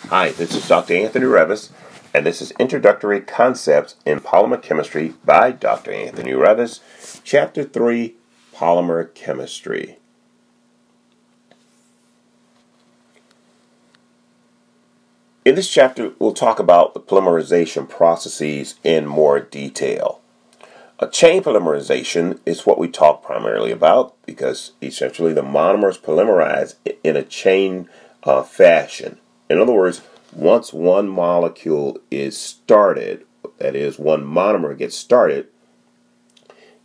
Hi, this is Dr. Anthony Revis, and this is Introductory Concepts in Polymer Chemistry by Dr. Anthony Revis, Chapter 3, Polymer Chemistry. In this chapter, we'll talk about the polymerization processes in more detail. A chain polymerization is what we talk primarily about because essentially the monomers polymerize in a chain fashion. In other words, once one molecule is started, that is, one monomer gets started,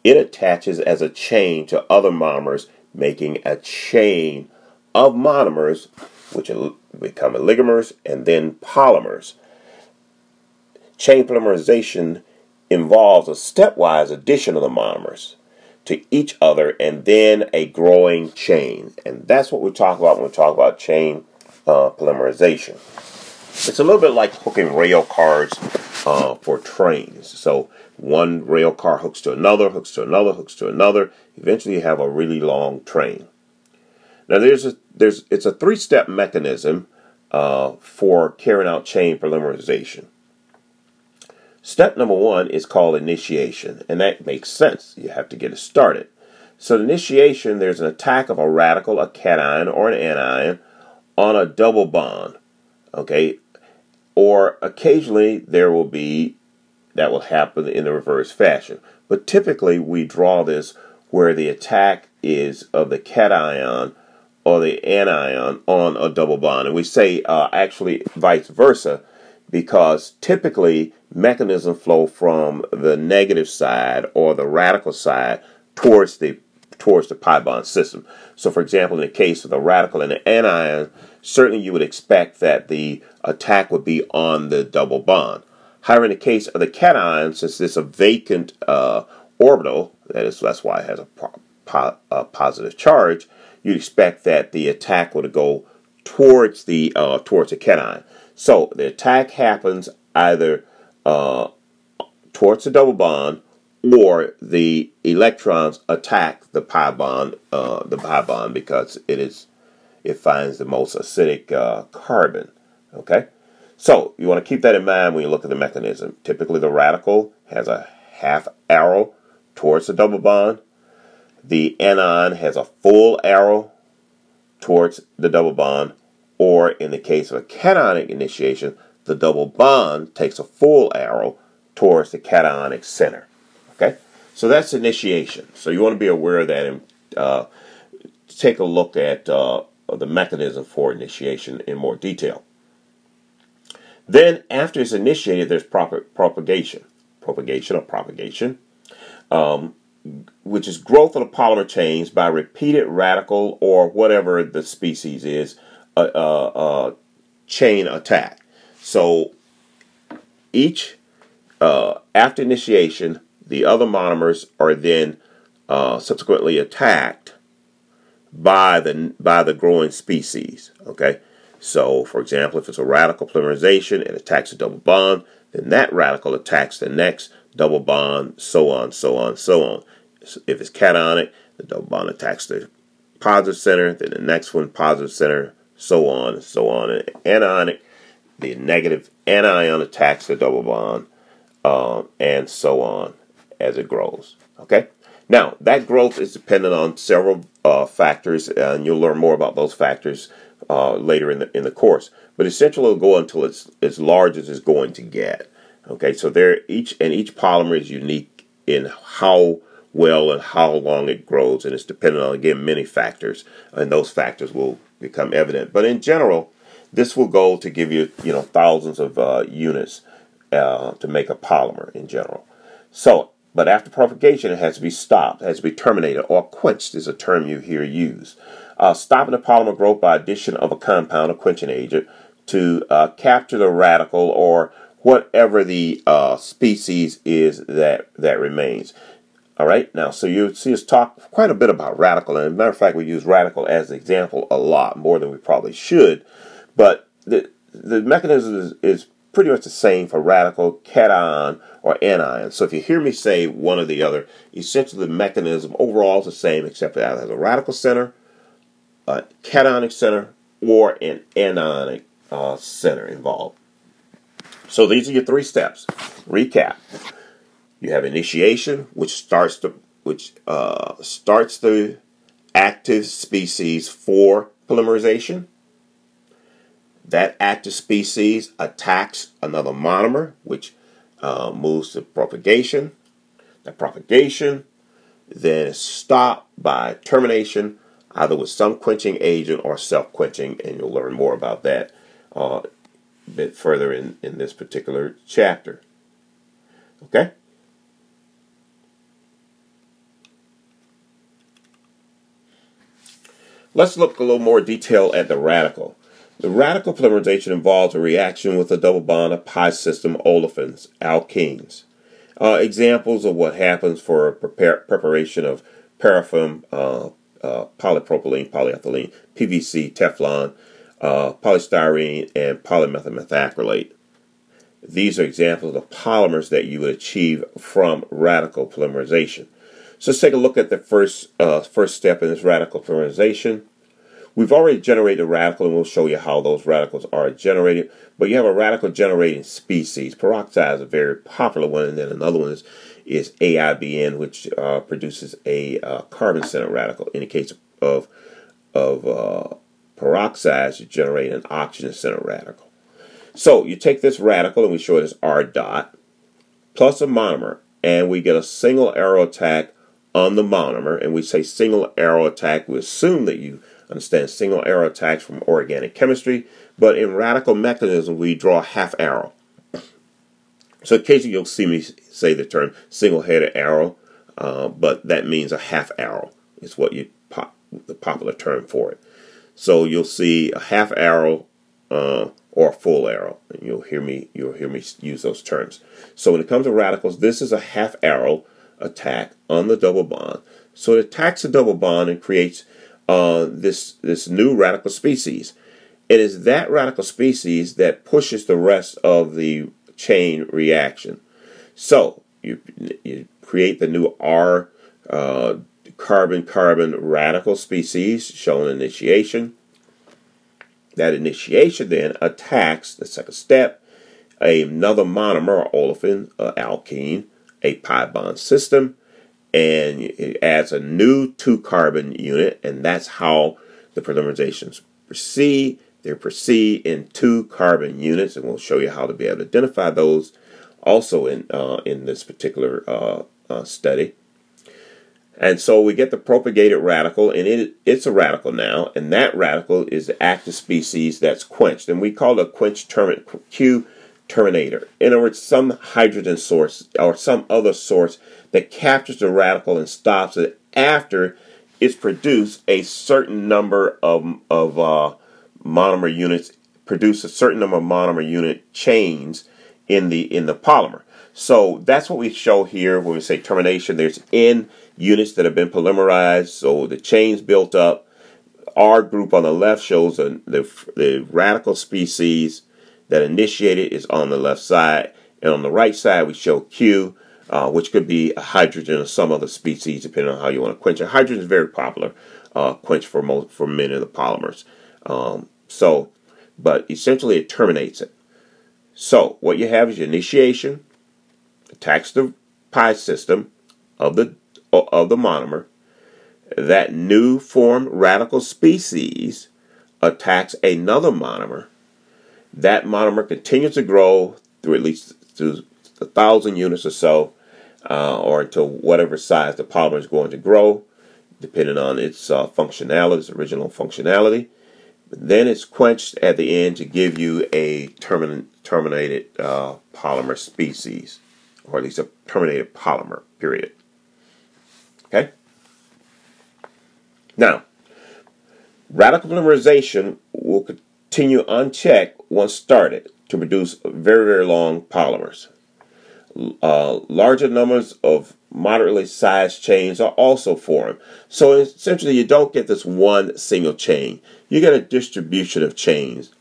it attaches as a chain to other monomers, making a chain of monomers, which become oligomers and then polymers. Chain polymerization involves a stepwise addition of the monomers to each other and then a growing chain. And that's what we talk about when we talk about chain polymerization. It's a little bit like hooking rail cars for trains. So one rail car hooks to another, hooks to another, hooks to another. Eventually you have a really long train. Now it's a three-step mechanism for carrying out chain polymerization. Step number one is called initiation, and that makes sense. You have to get it started. So initiation, there's an attack of a radical, a cation, or an anion on a double bond, okay? Or occasionally that will happen in the reverse fashion. But typically we draw this where the attack is of the cation or the anion on a double bond. And we say actually vice versa, because typically mechanisms flow from the negative side or the radical side towards the pi bond system. So for example, in the case of the radical and the anion, certainly you would expect that the attack would be on the double bond. However, in the case of the cation, since it's a vacant orbital, that's why it has a positive charge, you'd expect that the attack would go towards the cation. So the attack happens either towards the double bond, or the electrons attack the pi bond because it finds the most acidic carbon. Okay, so you want to keep that in mind when you look at the mechanism. Typically, the radical has a half arrow towards the double bond. The anion has a full arrow towards the double bond. Or in the case of a cationic initiation, the double bond takes a full arrow towards the cationic center. Okay, so that's initiation. So you want to be aware of that and take a look at the mechanism for initiation in more detail. Then, after it's initiated, there's propagation, which is growth of the polymer chains by repeated radical or whatever the species is. Chain attack. So each after initiation, the other monomers are then subsequently attacked by the growing species. Okay, so for example, if it's a radical polymerization, it attacks a double bond, then that radical attacks the next double bond, so on, so on, so on. If it's cationic, the double bond attacks the positive center, then the next one positive center, so on and so on. And anionic, the negative anion attacks the double bond, and so on as it grows. Okay. Now that growth is dependent on several factors, and you'll learn more about those factors later in the course. But essentially, it'll go until it's as large as it's going to get. Okay. So each polymer is unique in how well and how long it grows, and it's dependent on, again, many factors, and those factors will become evident. But in general, this will go to give you thousands of units to make a polymer in general. So, but after propagation, it has to be stopped, it has to be terminated, or quenched is a term you hear used. Stopping the polymer growth by addition of a compound, a quenching agent, to capture the radical or whatever the species is that remains. All right, now, so you see us talk quite a bit about radical, and as a matter of fact, we use radical as an example a lot, more than we probably should, but the mechanism is pretty much the same for radical, cation, or anion. So if you hear me say one or the other, essentially the mechanism overall is the same, except that it has a radical center, a cationic center, or an anionic center involved. So these are your 3 steps. Recap. You have initiation, which starts the active species for polymerization. That active species attacks another monomer, which moves to propagation. That propagation then is stopped by termination, either with some quenching agent or self-quenching, and you'll learn more about that a bit further in this particular chapter. Okay? Let's look a little more detail at the radical. The radical polymerization involves a reaction with a double bond of pi system olefins, alkenes. Examples of what happens for preparation of paraffin, polypropylene, polyethylene, PVC, Teflon, polystyrene, and polymethyl methacrylate. These are examples of polymers that you would achieve from radical polymerization. So let's take a look at the first step in this radical polymerization. We've already generated a radical, and we'll show you how those radicals are generated. But you have a radical generating species. Peroxide is a very popular one, and then another one is AIBN, which produces a carbon-centered radical. In the case of peroxides, you generate an oxygen-centered radical. So you take this radical, and we show it as R dot, plus a monomer, and we get a single arrow attack on the monomer. And we say single arrow attack, we assume that you understand single arrow attacks from organic chemistry, but in radical mechanism we draw a half arrow. So occasionally you'll see me say the term single-headed arrow, but that means a half arrow is what the popular term for it. So you'll see a half arrow or a full arrow, and you'll hear me use those terms. So when it comes to radicals, this is a half arrow attack on the double bond. So it attacks the double bond and creates this new radical species. It is that radical species that pushes the rest of the chain reaction. So you create the new R carbon-carbon radical species, shown in initiation. That initiation then attacks the second step, another monomer, or olefin, alkene, a pi bond system, and it adds a new 2-carbon unit, and that's how the polymerizations proceed. They proceed in 2-carbon units, and we'll show you how to be able to identify those also in this particular study. And so we get the propagated radical, and it's a radical now, and that radical is the active species that's quenched, and we call it a quench Q terminator. In other words, some hydrogen source or some other source that captures the radical and stops it after it's produced a certain number of monomer units, produce a certain number of monomer unit chains in the polymer. So that's what we show here when we say termination. There's N units that have been polymerized, so the chains built up. R group on the left shows the radical species that initiated is on the left side, and on the right side we show Q, which could be a hydrogen or some other species depending on how you want to quench it. Hydrogen is very popular quench for many of the polymers. But essentially it terminates it. So what you have is your initiation, attacks the pi system of the monomer. That new formed radical species attacks another monomer. That monomer continues to grow through at least 1,000 units or so, or until whatever size the polymer is going to grow, depending on its functionality, its original functionality. Then it's quenched at the end to give you a terminated polymer species, or at least a terminated polymer, period. Okay? Now, radical polymerization will continue unchecked once started to produce very, very long polymers. Larger numbers of moderately sized chains are also formed. So essentially you don't get this one single chain. You get a distribution of chains.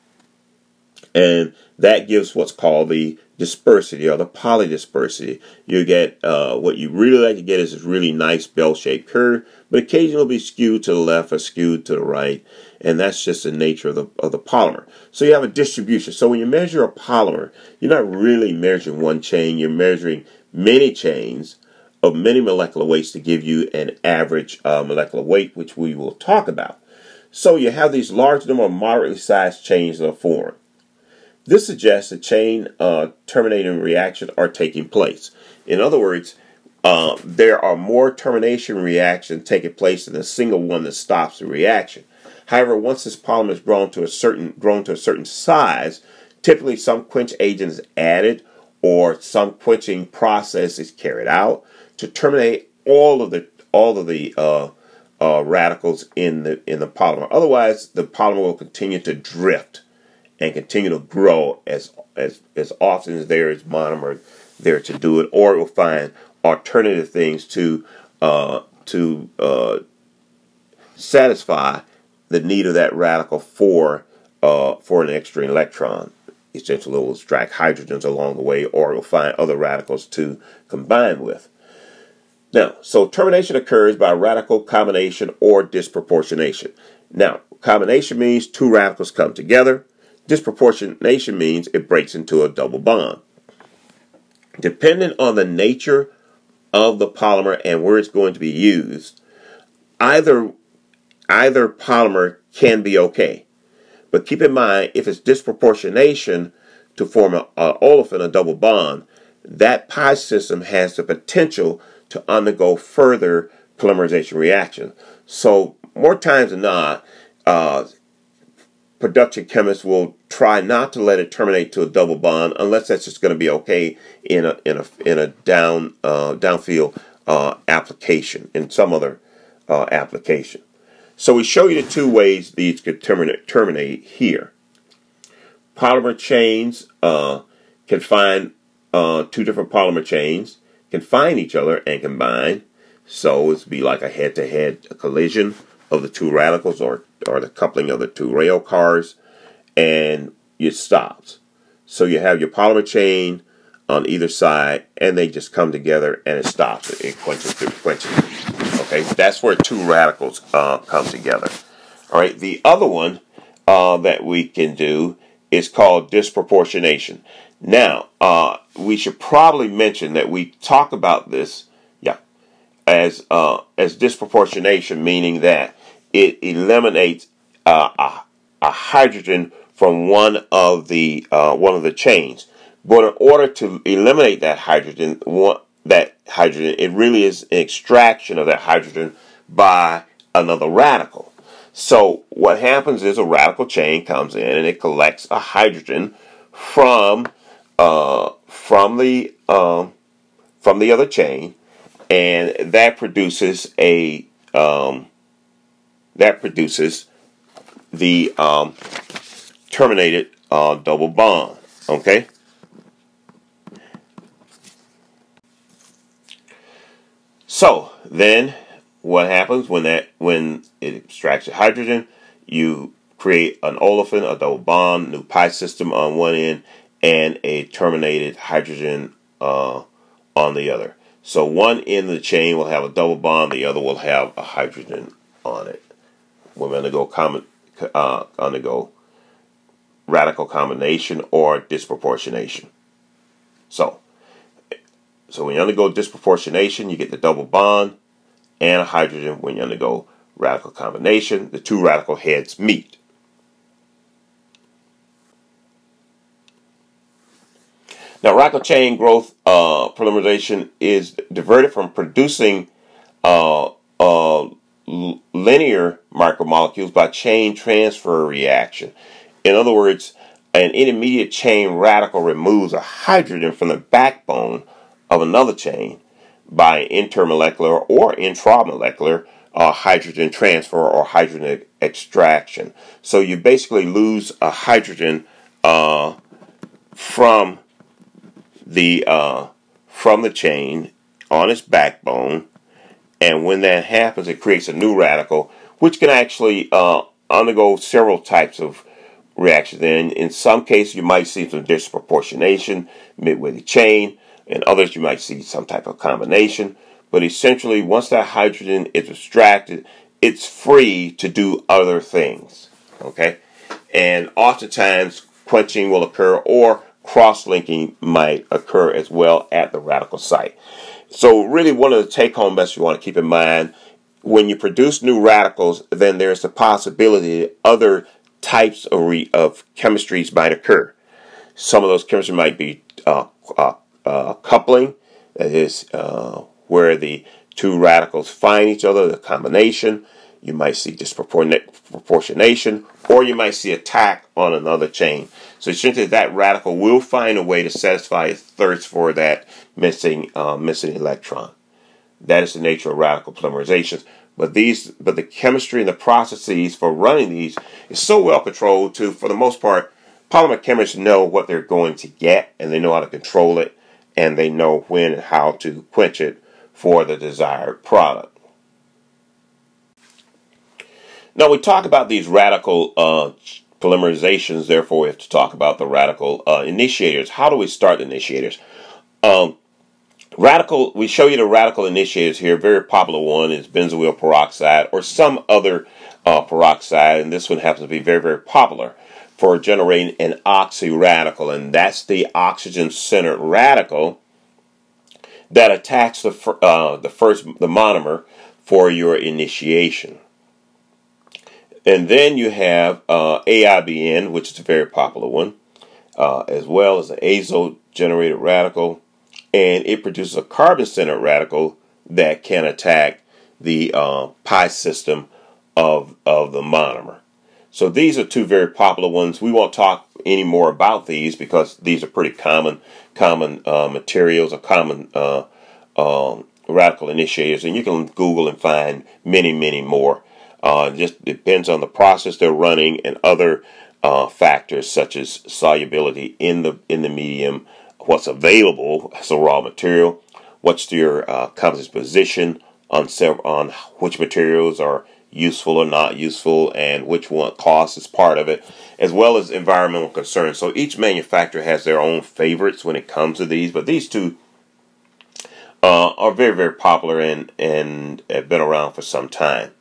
And that gives what's called the dispersity or the polydispersity. You get what you really like to get is this really nice bell-shaped curve, but occasionally it'll be skewed to the left or skewed to the right, and that's just the nature of the polymer. So you have a distribution. So when you measure a polymer, you're not really measuring one chain, you're measuring many chains of many molecular weights to give you an average molecular weight, which we will talk about. So you have these large number of moderately sized chains that are formed. This suggests a chain terminating reactions are taking place. In other words, there are more termination reactions taking place than a single one that stops the reaction. However, once this polymer has grown to a certain size, typically some quench agent is added or some quenching process is carried out to terminate all of the radicals in the polymer. Otherwise, the polymer will continue to drift and continue to grow as often as there is monomer there to do it, or it will find alternative things to satisfy the need of that radical for an extra electron. Essentially, it will extract hydrogens along the way, or it will find other radicals to combine with. Now, so termination occurs by radical combination or disproportionation. Now, combination means two radicals come together. Disproportionation means it breaks into a double bond. Depending on the nature of the polymer and where it's going to be used, either polymer can be okay. But keep in mind, if it's disproportionation to form an olefin, a double bond, that pi system has the potential to undergo further polymerization reaction. So more times than not, production chemists will try not to let it terminate to a double bond unless that's just going to be okay in a downfield application, in some other application. So we show you the two ways these could terminate here. Polymer chains can find two different polymer chains can find each other and combine. So it's be like a head-to-head collision of the two radicals, or the coupling of the two rail cars, and it stops. So you have your polymer chain on either side, and they just come together, and it stops. It quenches through quenching. Okay, that's where two radicals come together. All right, the other one that we can do is called disproportionation. Now, we should probably mention that we talk about this, as disproportionation, meaning that it eliminates a hydrogen from one of the chains. But in order to eliminate that hydrogen, it really is an extraction of that hydrogen by another radical. So what happens is a radical chain comes in and it collects a hydrogen from the other chain, and that produces the terminated double bond. Okay. So then, what happens when it extracts the hydrogen? You create an olefin, a double bond, new pi system on one end, and a terminated hydrogen on the other. So one end of the chain will have a double bond, the other will have a hydrogen on it. We're going to undergo radical combination or disproportionation. So when you undergo disproportionation, you get the double bond and a hydrogen. When you undergo radical combination, the two radical heads meet. Now, radical chain growth polymerization is diverted from producing linear micromolecules by chain transfer reaction. In other words, an intermediate chain radical removes a hydrogen from the backbone of another chain by intermolecular or intramolecular hydrogen transfer or hydrogen extraction. So you basically lose a hydrogen from the chain on its backbone, and when that happens, it creates a new radical, which can actually undergo several types of reactions. And in some cases, you might see some disproportionation midway the chain. In others, you might see some type of combination. But essentially, once that hydrogen is extracted, it's free to do other things. Okay? And oftentimes, quenching will occur, or cross-linking might occur as well at the radical site. So really, one of the take-home messages you want to keep in mind, when you produce new radicals, then there's the possibility that other types of chemistries might occur. Some of those chemistries might be coupling, that is where the two radicals find each other, the combination. You might see disproportionation, or you might see attack on another chain. So essentially, that radical will find a way to satisfy its thirst for that missing electron. That is the nature of radical polymerizations. But the chemistry and the processes for running these is so well controlled too. For the most part, polymer chemists know what they're going to get, and they know how to control it, and they know when and how to quench it for the desired product. Now, we talk about these radical polymerizations, therefore we have to talk about the radical initiators. How do we start initiators? We show you the radical initiators here. A very popular one is benzoyl peroxide or some other peroxide, and this one happens to be very, very popular for generating an oxyradical, and that's the oxygen-centered radical that attacks the monomer for your initiation. And then you have AIBN, which is a very popular one, as well as an azo-generated radical, and it produces a carbon-centered radical that can attack the pi system of the monomer. So these are two very popular ones. We won't talk any more about these because these are pretty common materials or common radical initiators, and you can Google and find many, many more. It just depends on the process they're running and other factors such as solubility in the medium, what's available as a raw material, what's your composition position on which materials are useful or not useful, and which one cost is part of it, as well as environmental concerns. So each manufacturer has their own favorites when it comes to these, but these two are very, very popular and have been around for some time.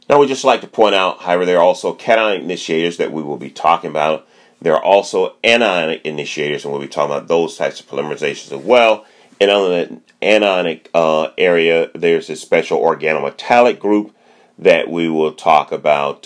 Now, we just like to point out, however, there are also cationic initiators that we will be talking about. There are also anionic initiators, and we'll be talking about those types of polymerizations as well. And on the anionic area, there's a special organometallic group that we will talk about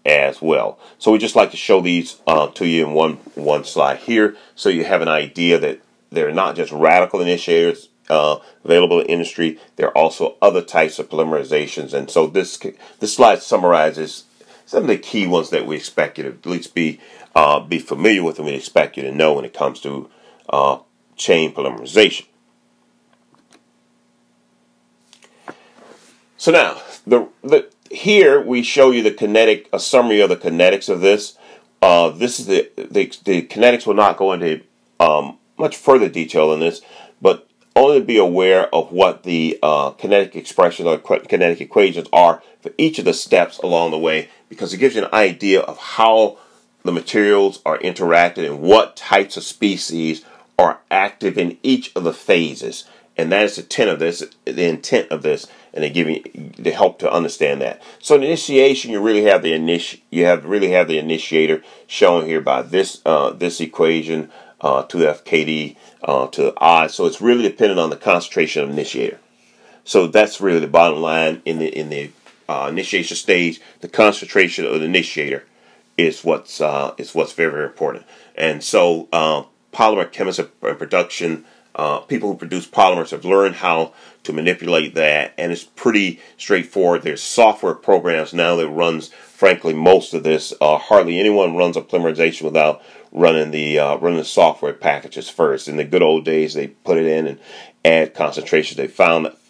as well. So we just like to show these to you in one slide here, so you have an idea that they're not just radical initiators available in industry. There are also other types of polymerizations, and so this slide summarizes some of the key ones that we expect you to at least be familiar with, and we expect you to know when it comes to chain polymerization. So now, here we show you a summary of the kinetics of this. This is the kinetics will not go into much further detail in this, but only be aware of what the kinetic expressions or kinetic equations are for each of the steps along the way, because it gives you an idea of how the materials are interacting and what types of species are active in each of the phases. And that is the intent of this, and they help to understand that. So in initiation, you really have the initiator shown here by this equation, 2FKD to I. So it's really dependent on the concentration of initiator. So that's really the bottom line in the initiation stage. The concentration of the initiator is what's very, very important. And so polymer chemists and production people who produce polymers have learned how to manipulate that, and it's pretty straightforward. There's software programs now that runs, frankly, most of this. Hardly anyone runs a polymerization without running the software packages first. In the good old days, they put it in and add concentrations. They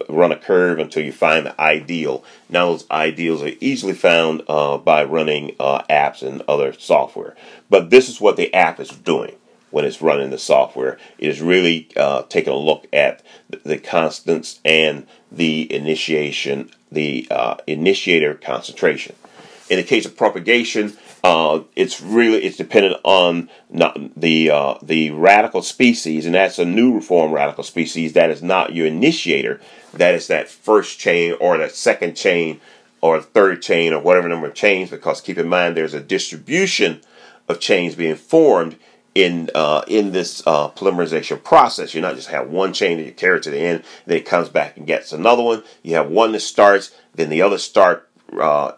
run a curve until you find the ideal. Now those ideals are easily found by running apps and other software. But this is what the app is doing. When it's running the software, it is really taking a look at the constants and the initiator concentration. In the case of propagation, it's dependent on the radical species, and that's a new form radical species. That is not your initiator. That is that first chain or that second chain or third chain or whatever number of chains, because keep in mind there's a distribution of chains being formed in this polymerization process. You not just have one chain that you carry to the end, then it comes back and gets another one. You have one that starts, then the others start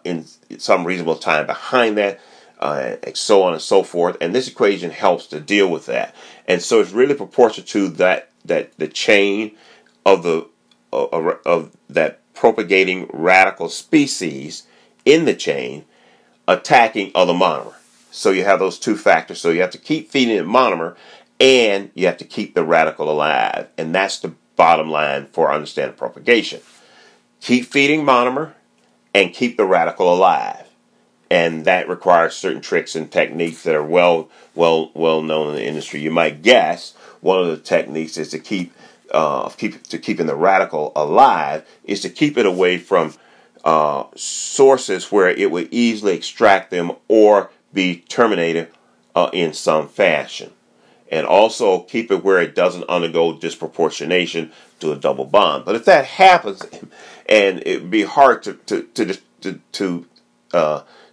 in some reasonable time behind that, and so on and so forth. And this equation helps to deal with that. And so it's really proportional to that the chain of that propagating radical species in the chain attacking other monomer. So you have those two factors. So you have to keep feeding the monomer, and you have to keep the radical alive. And that's the bottom line for understanding propagation. Keep feeding monomer and keep the radical alive. And that requires certain tricks and techniques that are well known in the industry. You might guess one of the techniques is to keeping the radical alive is to keep it away from sources where it would easily extract them or be terminated in some fashion. And also keep it where it doesn't undergo disproportionation to a double bond. But if that happens, and it would be hard to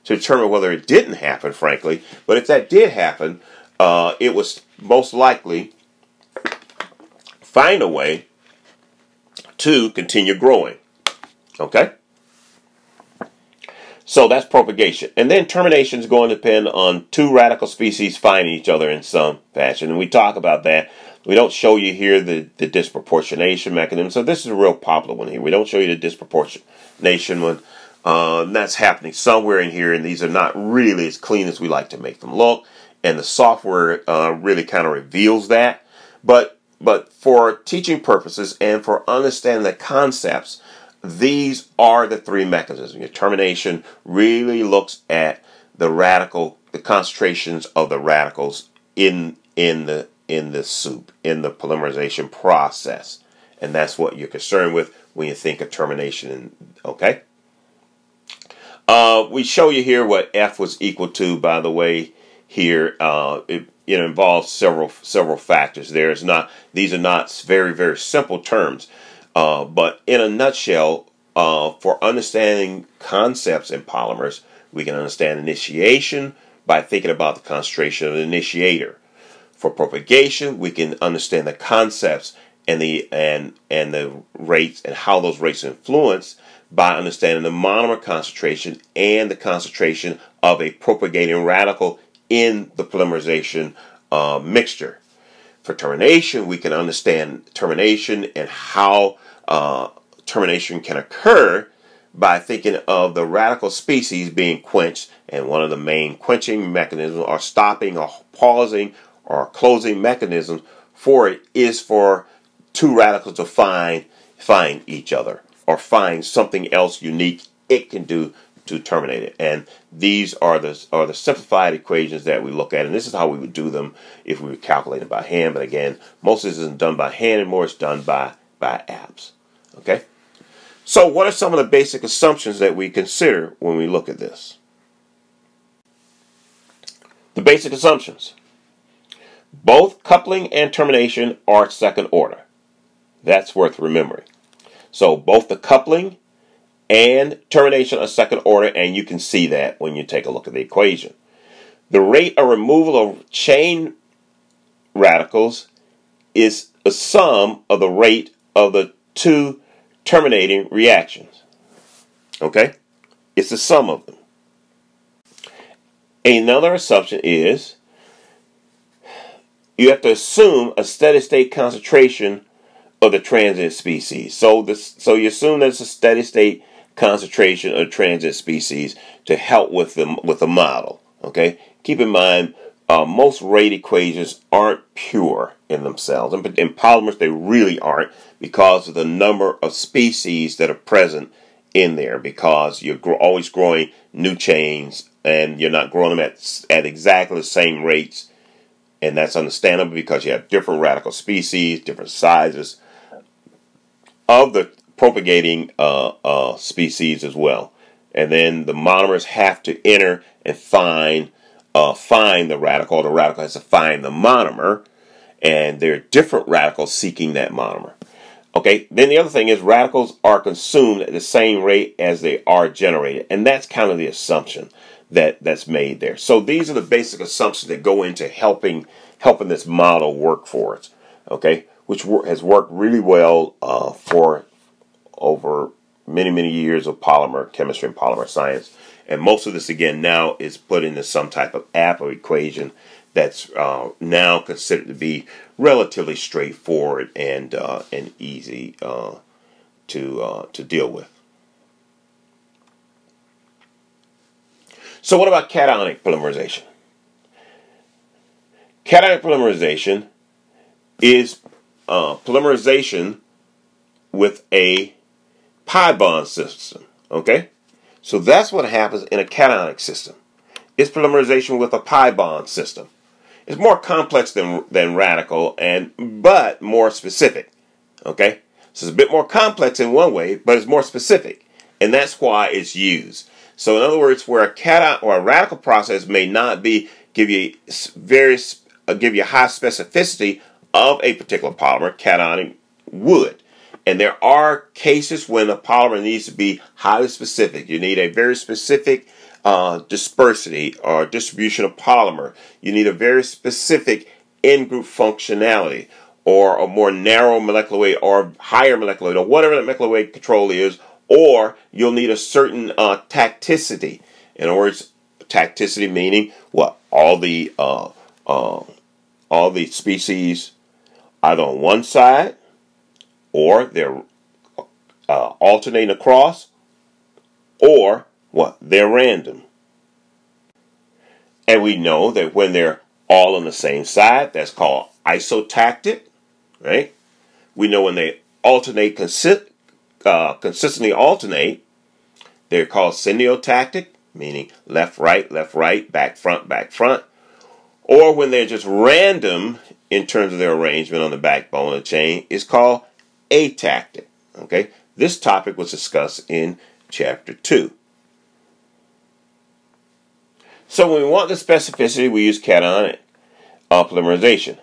determine whether it didn't happen, frankly, but if that did happen, it was most likely find a way to continue growing. Okay? So that's propagation. And then termination is going to depend on two radical species finding each other in some fashion. And we talk about that. We don't show you here the disproportionation mechanism. So this is a real popular one here. We don't show you the disproportionation one. That's happening somewhere in here. And these are not really as clean as we like to make them look. And the software really kind of reveals that. But for teaching purposes and for understanding the concepts, these are the three mechanisms. Your termination really looks at the concentrations of the radicals in the soup, in the polymerization process. And that's what you're concerned with when you think of termination. Okay? We show you here what F was equal to, by the way, here. It involves several factors. These are not very, very simple terms. But in a nutshell, for understanding concepts in polymers, we can understand initiation by thinking about the concentration of the initiator. For propagation, we can understand the concepts and the rates and how those rates influence by understanding the monomer concentration and the concentration of a propagating radical in the polymerization mixture. For termination, we can understand termination and how termination can occur by thinking of the radical species being quenched, and one of the main quenching mechanisms or stopping or pausing or closing mechanisms for it is for two radicals to find each other or find something else unique it can do to terminate it. And these are the simplified equations that we look at, and this is how we would do them if we were calculating by hand. But again, most of this isn't done by hand anymore. It's done by apps. Okay? So what are some of the basic assumptions that we consider when we look at this? The basic assumptions. Both coupling and termination are second order. That's worth remembering. So both the coupling and termination are second order, and you can see that when you take a look at the equation. The rate of removal of chain radicals is a sum of the rate of the two terminating reactions. Okay? It's the sum of them. Another assumption is you have to assume a steady state concentration of the transient species. So you assume there's a steady state concentration of transient species to help with the model. Okay? Keep in mind, most rate equations aren't pure in themselves. In polymers, they really aren't, because of the number of species that are present in there, because you're always growing new chains and you're not growing them at exactly the same rates. And that's understandable because you have different radical species, different sizes of the propagating species as well. And then the monomers have to enter and find the radical. The radical has to find the monomer. And there are different radicals seeking that monomer. Okay, then the other thing is radicals are consumed at the same rate as they are generated. And that's kind of the assumption that's made there. So these are the basic assumptions that go into helping this model work for us. Okay, which has worked really well for over many years of polymer chemistry and polymer science. And most of this, again, now is put into some type of app or equation that's now considered to be relatively straightforward and easy to deal with. So what about cationic polymerization? Cationic polymerization is polymerization with a pi bond system. Okay, so that's what happens in a cationic system. It's polymerization with a pi bond system. It's more complex than radical, but more specific. Okay, so it's a bit more complex in one way, but it's more specific, and that's why it's used. So in other words, where a cation or a radical process may not give you high specificity of a particular polymer, cationic would. And there are cases when a polymer needs to be highly specific. You need a very specific dispersity or distribution of polymer. You need a very specific in-group functionality, or a more narrow molecular weight or higher molecular weight, or whatever that molecular weight control is, or you'll need a certain tacticity. In other words, tacticity meaning what? All the species either on one side, or they're alternating across, or what? They're random. And we know that when they're all on the same side, that's called isotactic, right? We know when they alternate, consistently alternate, they're called syneotactic, meaning left, right, back, front. Or when they're just random in terms of their arrangement on the backbone of the chain, is called atactic. Okay, this topic was discussed in chapter 2. So when we want the specificity, we use cationic polymerization.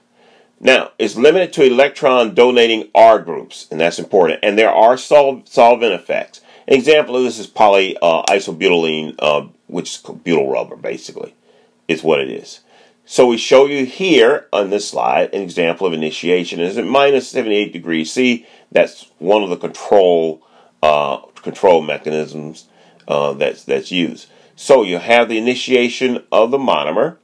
Now, it's limited to electron donating R groups, and that's important. And there are solvent effects. An example of this is polyisobutylene, which is butyl rubber, basically, is what it is. So we show you here on this slide an example of initiation. It's at minus 78 degrees C. That's one of the control mechanisms that's used. So you have the initiation of the monomer,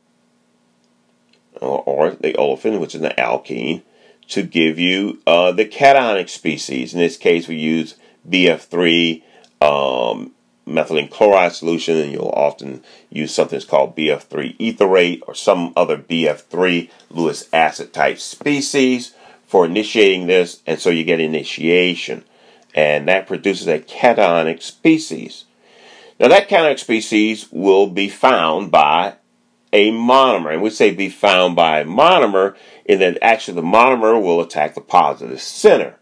or the olefin, which is an alkene, to give you the cationic species. In this case, we use BF3 methylene chloride solution, and you'll often use something that's called BF3 etherate or some other BF3 Lewis acid type species for initiating this, and so you get initiation, and that produces a cationic species. Now that cationic species will be found by a monomer, and we say be found by a monomer in that actually the monomer will attack the positive center.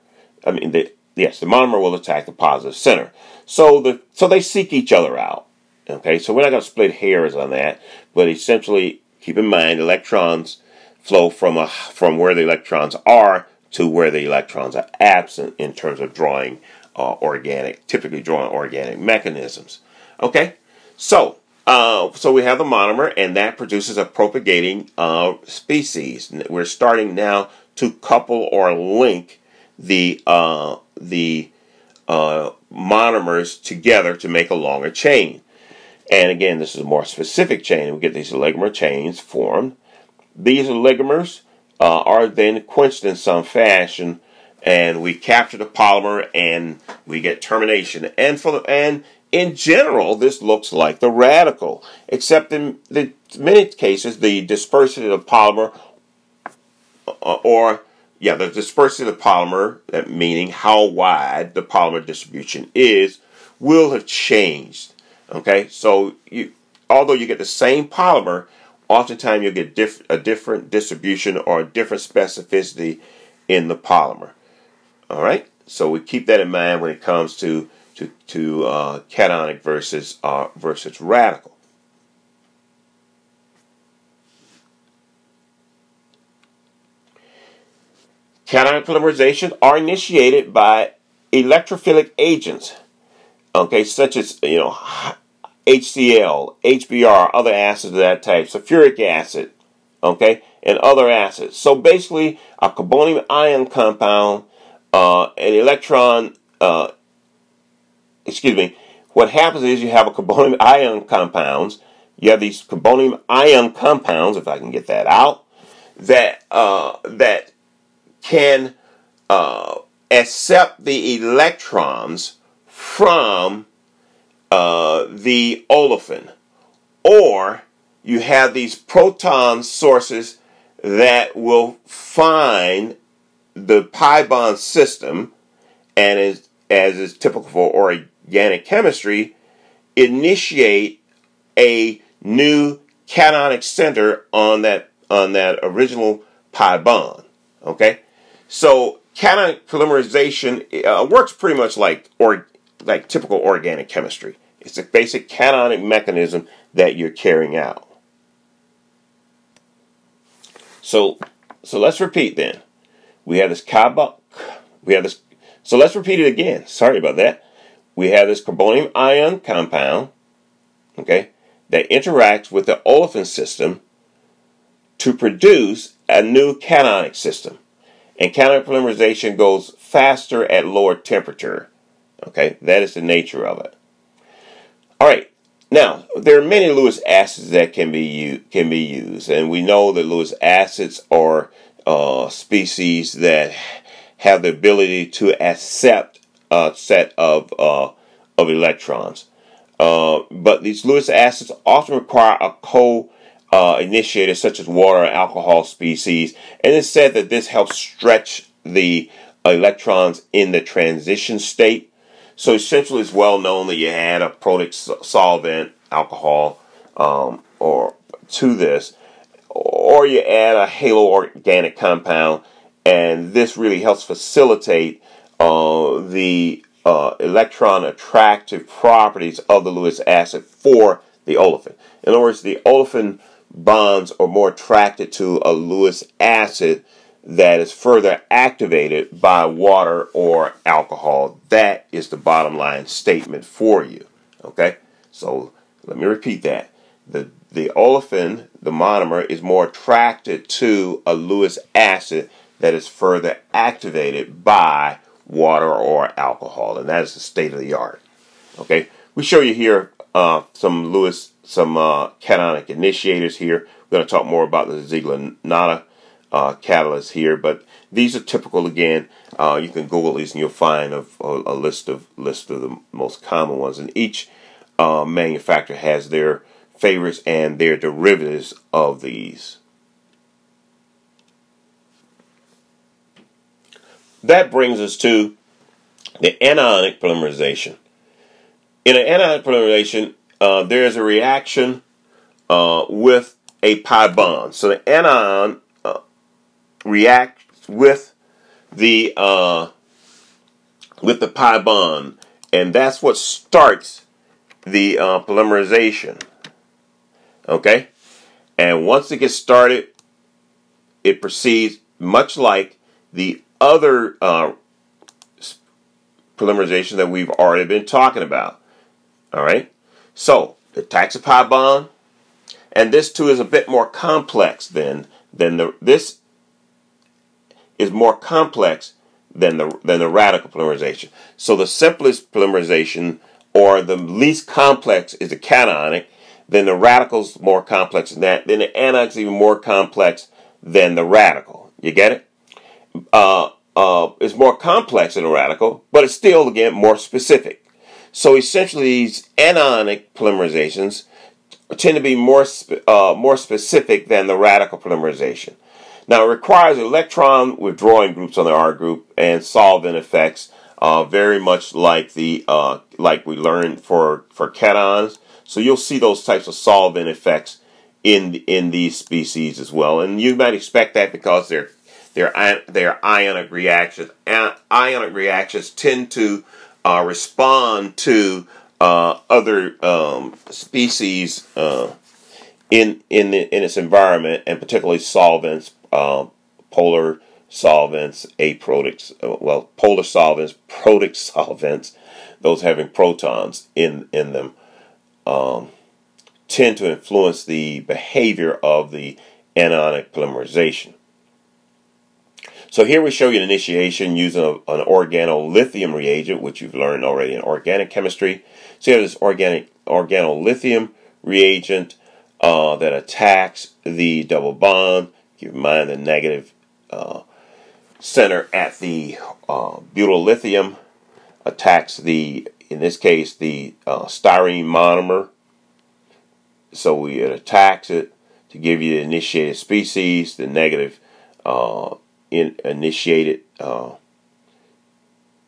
I mean, the monomer will attack the positive center. So they seek each other out. Okay, so we're not going to split hairs on that, but essentially keep in mind electrons flow from where the electrons are to where the electrons are absent in terms of typically drawing organic mechanisms. Okay, so we have the monomer, and that produces a propagating species. We're starting now to couple or link the monomers together to make a longer chain. And again, this is a more specific chain. We get these oligomer chains formed. These oligomers are then quenched in some fashion, and we capture the polymer, and we get termination. And in general, this looks like the radical, except in many cases, the dispersity of the polymer, the dispersity of the polymer, meaning how wide the polymer distribution is, will have changed. Okay, so although you get the same polymer, oftentimes you'll get a different distribution or a different specificity in the polymer. All right, so we keep that in mind when it comes to cationic versus radical. Cationic polymerization are initiated by electrophilic agents, okay, such as HCl, HBr, other acids of that type, sulfuric acid, okay, and other acids. So basically, a carbonium ion compound, an electron, what happens is you have a carbonium ion compounds. You have these carbonium ion compounds, if I can get that out, that can accept the electrons from the olefin, or you have these proton sources that will find the pi bond system, and as is typical for organic chemistry, initiate a new cationic center on that original pi bond. Okay, so cationic polymerization works pretty much like typical organic chemistry. It's a basic cationic mechanism that you're carrying out. So let's repeat then. We have this so let's repeat it again. Sorry about that. We have this carbonium ion compound, okay, that interacts with the olefin system to produce a new cationic system. And cationic polymerization goes faster at lower temperature. Okay, that is the nature of it. All right. Now, there are many Lewis acids that can be used, and we know that Lewis acids are species that have the ability to accept a set of electrons. But these Lewis acids often require a co-initiator, such as water or alcohol species, and it's said that this helps stretch the electrons in the transition state. So essentially, it's well known that you add a protic solvent, alcohol, or to this, or you add a halo organic compound, and this really helps facilitate the electron attractive properties of the Lewis acid for the olefin. In other words, the olefin bonds are more attracted to a Lewis acid that is further activated by water or alcohol. That is the bottom line statement for you. Okay, so let me repeat that. The olefin, the monomer, is more attracted to a Lewis acid that is further activated by water or alcohol, and that is the state of the art. Okay, we show you here some cationic initiators here. We're going to talk more about the Ziegler-Natta catalyst here, but these are typical. Again, you can Google these and you'll find a list of the most common ones, and each manufacturer has their favorites and their derivatives of these. That brings us to the anionic polymerization. In an anionic polymerization, there is a reaction with a pi bond. So the anion reacts with the pi bond, and that's what starts the polymerization. Okay, and once it gets started, it proceeds much like the other polymerization that we've already been talking about. All right, so it attacks a pi bond, and this too is a bit more complex than this is more complex than the radical polymerization. So the simplest polymerization, or the least complex, is the cationic. Then the radical's more complex than that. Then the anionic's even more complex than the radical. You get it? It's more complex than the radical, but it's still, again, more specific. So essentially, these anionic polymerizations tend to be more specific than the radical polymerization. Now, it requires electron withdrawing groups on the R group and solvent effects, very much like like we learned for cations. So you'll see those types of solvent effects in these species as well, and you might expect that because they're ionic reactions. Ionic reactions tend to respond to other species in its environment, and particularly solvents, polar solvents, polar solvents, protic solvents, those having protons in them, tend to influence the behavior of the anionic polymerization. So here we show you an initiation using an organolithium reagent, which you've learned already in organic chemistry. So you have this organolithium reagent that attacks the double bond. Keep in mind the negative center at the butyl lithium attacks in this case, the styrene monomer. So it attacks it to give you the initiated species, the negative initiated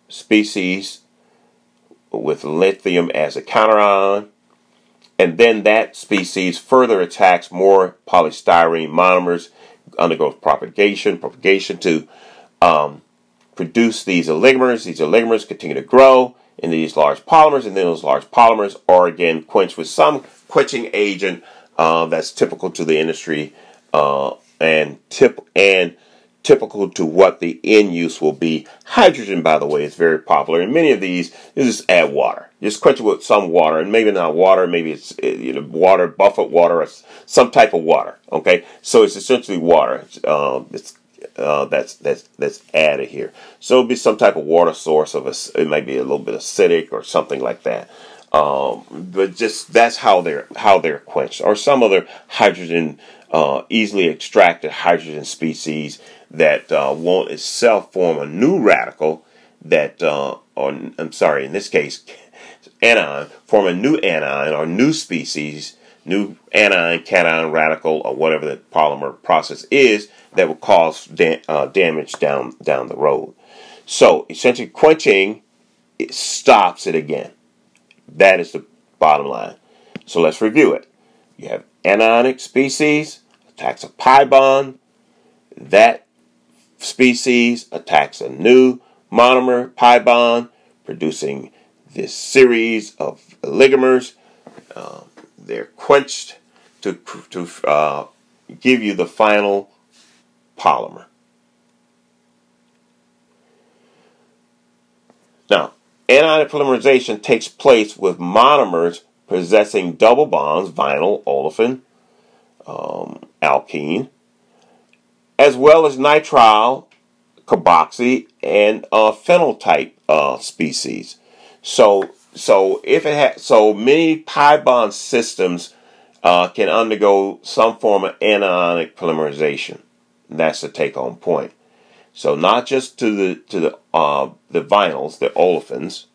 species with lithium as a counterion, and then that species further attacks more polystyrene monomers, undergoes propagation to produce these oligomers. These oligomers continue to grow into these large polymers, and then those large polymers are again quenched with some quenching agent that's typical to the industry and typical to what the end use will be. Hydrogen, by the way, is very popular. And many of these, you just add water. Just quench it with some water, and maybe not water, maybe it's water, buffered water, or some type of water. Okay, so it's essentially water. That's added here. So it'll be some type of water source it might be a little bit acidic or something like that. But just that's how they're quenched, or some other hydrogen, easily extracted hydrogen species that won't itself form a new radical that, in this case, anion, form a new anion or new species, new anion, cation radical, or whatever the polymer process is that will cause damage down the road. So essentially, quenching, it stops it again. That is the bottom line. So let's review it. You have anionic species, attacks a pi bond. That species attacks a new monomer pi bond, producing this series of oligomers. They're quenched to give you the final polymer. Now, anionic polymerization takes place with monomers possessing double bonds, vinyl, olefin, alkene, as well as nitrile, carboxy, and phenyl type species. So many pi bond systems can undergo some form of anionic polymerization. That's the take-home point. So not just to the vinyls, the olefins,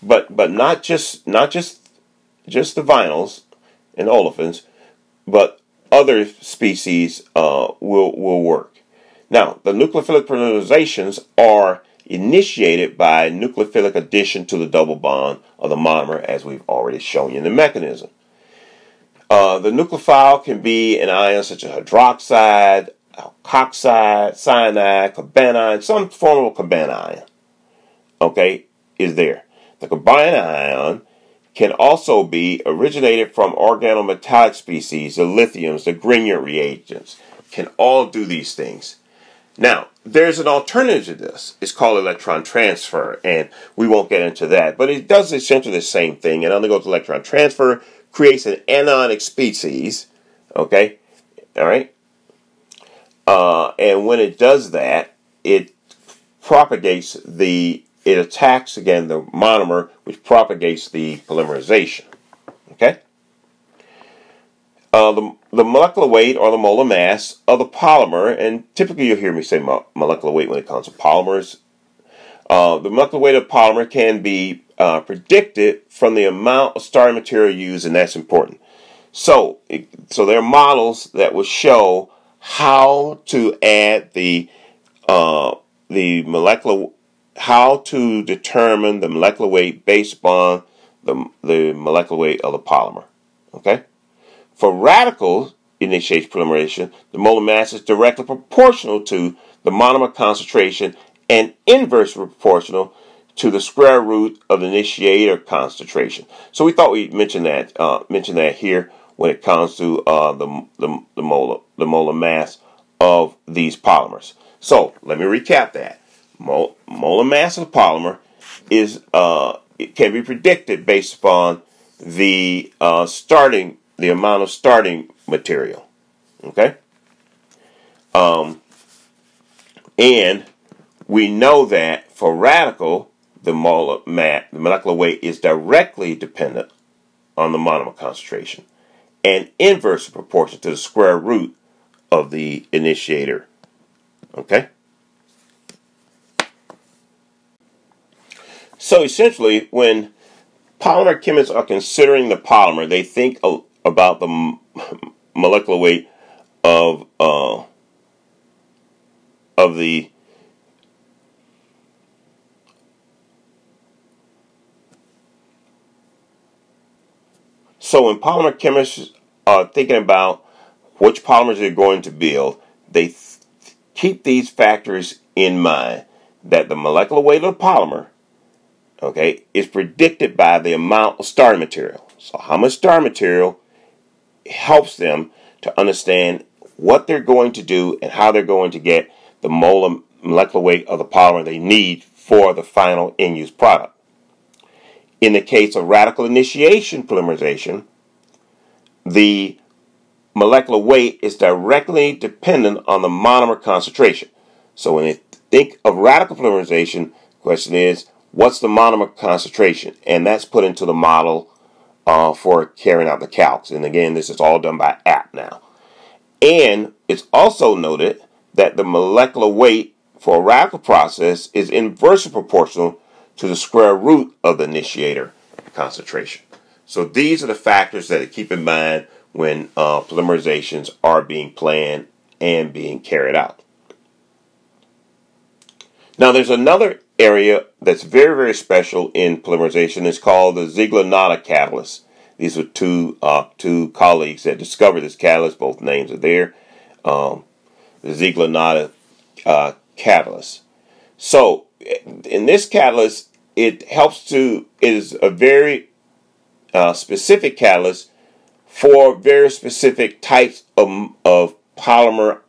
but not just the vinyls and olefins, but other species will work. Now, the nucleophilic polymerizations are initiated by nucleophilic addition to the double bond of the monomer, as we've already shown you in the mechanism. The nucleophile can be an ion such as hydroxide, alkoxide, cyanide, carbanion, some form of carbanion, okay, is there. The carbanion can also be originated from organometallic species, the lithiums, the Grignard reagents, can all do these things. Now, there's an alternative to this. It's called electron transfer, and we won't get into that, but it does essentially the same thing. It undergoes electron transfer, creates an anionic species, okay, all right? And when it does that, it propagates it attacks again the monomer, which propagates the polymerization, okay? The molecular weight or the molar mass of the polymer, and typically you'll hear me say molecular weight when it comes to polymers. The molecular weight of polymer can be predicted from the amount of starting material used, and that's important. So there are models that will show how to add the molecular, how to determine the molecular weight based upon the molecular weight of the polymer. Okay. For radical initiation polymerization, the molar mass is directly proportional to the monomer concentration and inversely proportional to the square root of the initiator concentration. So we thought we'd mention that here when it comes to the molar mass of these polymers. So let me recap that. Molar mass of the polymer is it can be predicted based upon the amount of starting material. Okay, and we know that for radical, the molecular weight is directly dependent on the monomer concentration and inversely proportional to the square root of the initiator. Okay? So essentially, when polymer chemists are considering the polymer, they think about the molecular weight of the So when polymer chemists are thinking about which polymers they're going to build, they keep these factors in mind, that the molecular weight of the polymer, okay, is predicted by the amount of starting material. So how much starting material helps them to understand what they're going to do and how they're going to get the molecular weight of the polymer they need for the final end-use product. In the case of radical initiation polymerization, the molecular weight is directly dependent on the monomer concentration. So when they think of radical polymerization, the question is, what's the monomer concentration? And that's put into the model for carrying out the calcs. And again, this is all done by app now. And it's also noted that the molecular weight for a radical process is inversely proportional to the square root of the initiator concentration. So these are the factors that to keep in mind when polymerizations are being planned and being carried out. Now there's another area that's very, very special in polymerization. It's called the Ziegler-Natta catalyst. These are two colleagues that discovered this catalyst. Both names are there. The Ziegler-Natta catalyst. So in this catalyst, it is a very specific catalyst for very specific types of polymer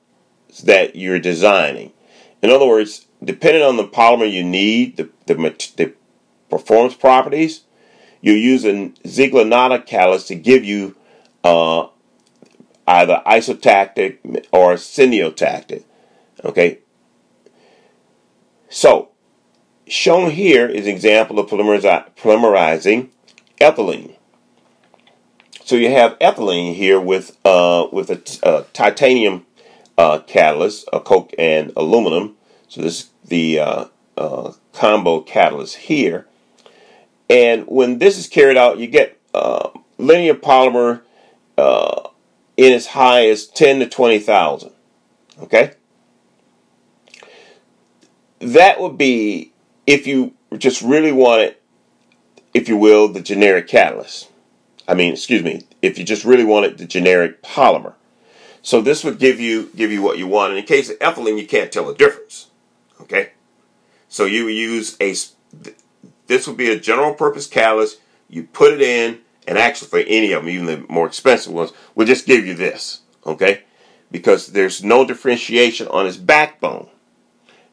that you're designing. In other words, depending on the polymer you need, the performance properties, you use a Ziegler-Natta catalyst to give you either isotactic or syneotactic. Okay. So shown here is an example of polymerizing ethylene. So you have ethylene here with a titanium catalyst, a coke and aluminum. So this is the combo catalyst here. And when this is carried out, you get linear polymer in as high as 10 to 20,000. Okay? That would be if you just really wanted, if you will, the generic catalyst. If you just really wanted the generic polymer. So this would give you what you want. And in case of ethylene, you can't tell the difference. Okay? So you use this would be a general purpose catalyst. You put it in, and actually for any of them, even the more expensive ones, we'll just give you this. Okay? Because there's no differentiation on its backbone.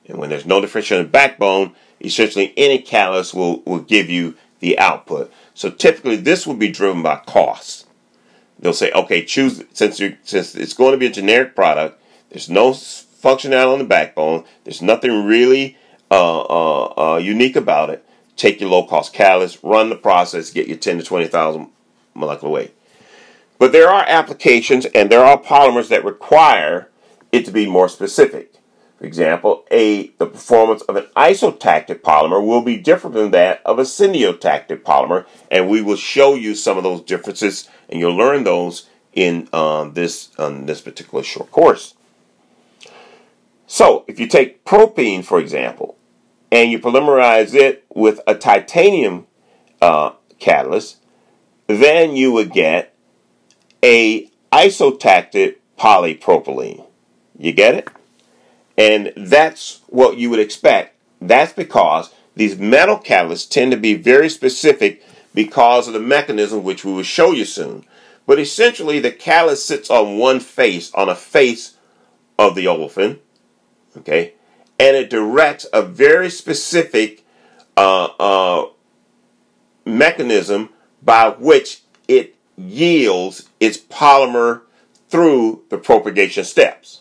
And when there's no differentiation on the backbone, essentially any catalyst will give you the output. So typically this will be driven by cost. They'll say, okay, choose, since it's going to be a generic product, there's no functionality on the backbone, there's nothing really unique about it, take your low-cost catalyst, run the process, get your 10 to 20,000 molecular weight. But there are applications and there are polymers that require it to be more specific. For example, the performance of an isotactic polymer will be different than that of a syneotactic polymer, and we will show you some of those differences, and you'll learn those in this particular short course. So, if you take propene, for example, and you polymerize it with a titanium catalyst, then you would get a isotactic polypropylene. You get it? And that's what you would expect. That's because These metal catalysts tend to be very specific because of the mechanism, which we will show you soon. But essentially, the catalyst sits on one face, on a face of the olefin, okay, and it directs a very specific mechanism by which it yields its polymer through the propagation steps.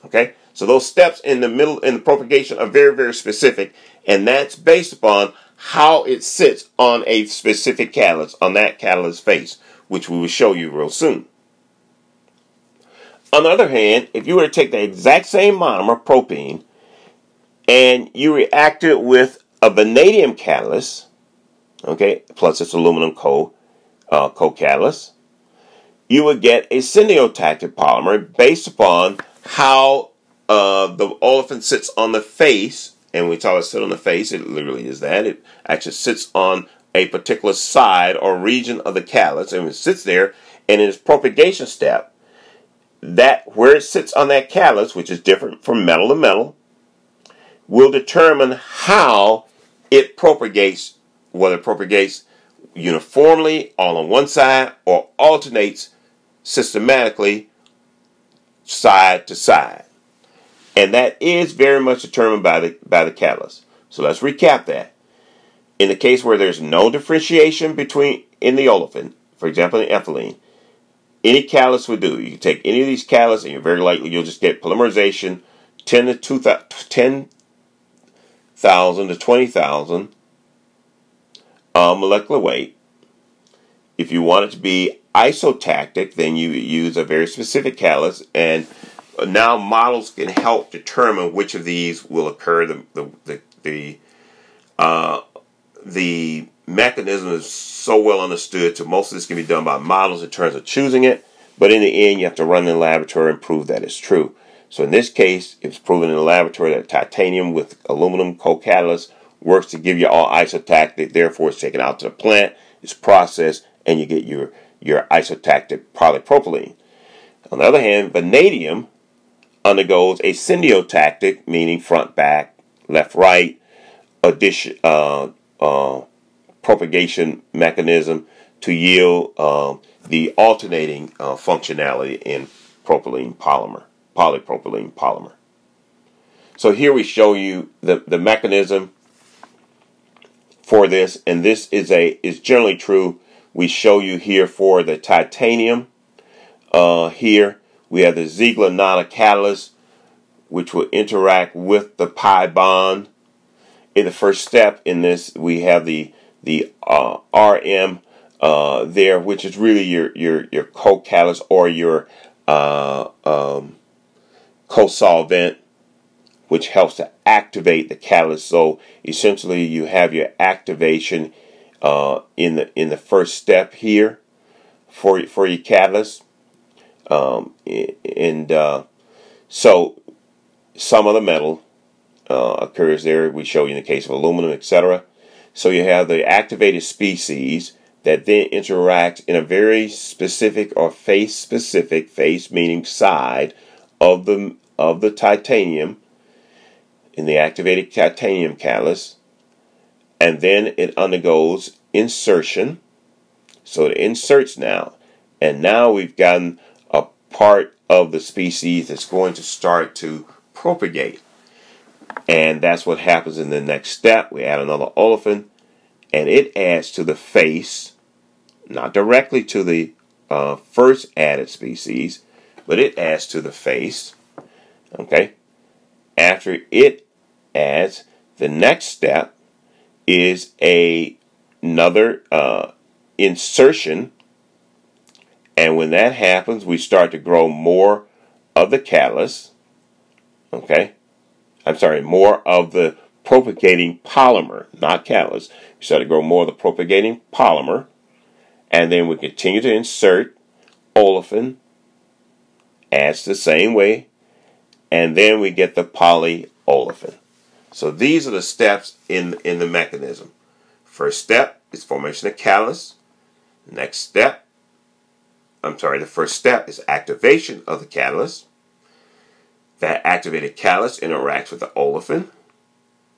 Okay, so those steps in the middle in the propagation are very, very specific, and that's based upon how it sits on a specific catalyst, on that catalyst face, which we will show you real soon. On the other hand, if you were to take the exact same monomer, propene, and you react it with a vanadium catalyst, okay, plus its aluminum co-catalyst, you would get a syntactic polymer based upon how the olefin sits on the face. And we talk about sit on the face, it literally is that. It actually sits on a particular side or region of the catalyst, and it sits there, and in its propagation step, that where it sits on that catalyst, which is different from metal to metal, will determine how it propagates, whether it propagates uniformly all on one side or alternates systematically side to side. And that is very much determined by the catalyst. So let's recap that. In the case where there's no differentiation in the olefin, for example in ethylene, any catalyst would do. You can take any of these catalysts and you're very likely you'll just get polymerization 10,000 to 20,000 molecular weight. If you want it to be isotactic, then you use a very specific catalyst, and now models can help determine which of these will occur. The mechanism is so well understood, so most of this can be done by models in terms of choosing it, but in the end you have to run in the laboratory and prove that it's true. So in this case, it's proven in the laboratory that titanium with aluminum co-catalyst works to give you all isotactic, therefore it's taken out to the plant, it's processed, and you get your isotactic polypropylene. On the other hand, vanadium undergoes a syntactic, meaning front, back, left, right, addition, propagation mechanism to yield the alternating functionality in propylene polymer, polypropylene polymer. So here we show you the mechanism for this, and this is generally true. We show you here for the titanium. Here we have the Ziegler-Natta catalyst, which will interact with the pi bond. In the first step in this, we have the RM there, which is really your co-catalyst or your co-solvent, which helps to activate the catalyst. So essentially, you have your activation in the first step here for your catalyst. So some of the metal occurs there. We show you in the case of aluminum, etc. So you have the activated species that then interact in a very specific or face-specific, face meaning side of the titanium in the activated titanium catalyst, and then it undergoes insertion. So it inserts now, and now we've gotten a part of the species that's going to start to propagate. And that's what happens in the next step. We add another olefin, and it adds to the face, not directly to the first added species, but it adds to the face. Okay? After it adds, the next step is another insertion, and when that happens, we start to grow more of the catalyst. Okay? I'm sorry, more of the propagating polymer, not catalyst. We start to grow more of the propagating polymer, and then we continue to insert olefin, adds the same way, and then we get the polyolefin. So these are the steps in the mechanism. First step is formation of catalyst. Next step, the first step is activation of the catalyst. That activated catalyst interacts with the olefin.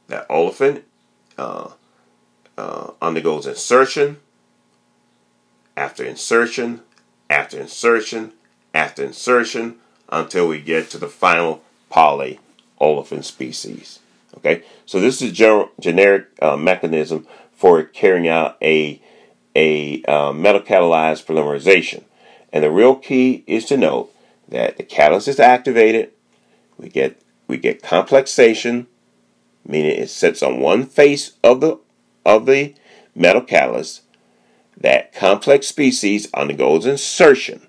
That olefin undergoes insertion, after insertion, after insertion, after insertion, until we get to the final polyolefin species. Okay, so this is a generic mechanism for carrying out a metal catalyzed polymerization. And the real key is to note that the catalyst is activated. We get complexation, meaning it sits on one face of the metal catalyst. That complex species undergoes insertion.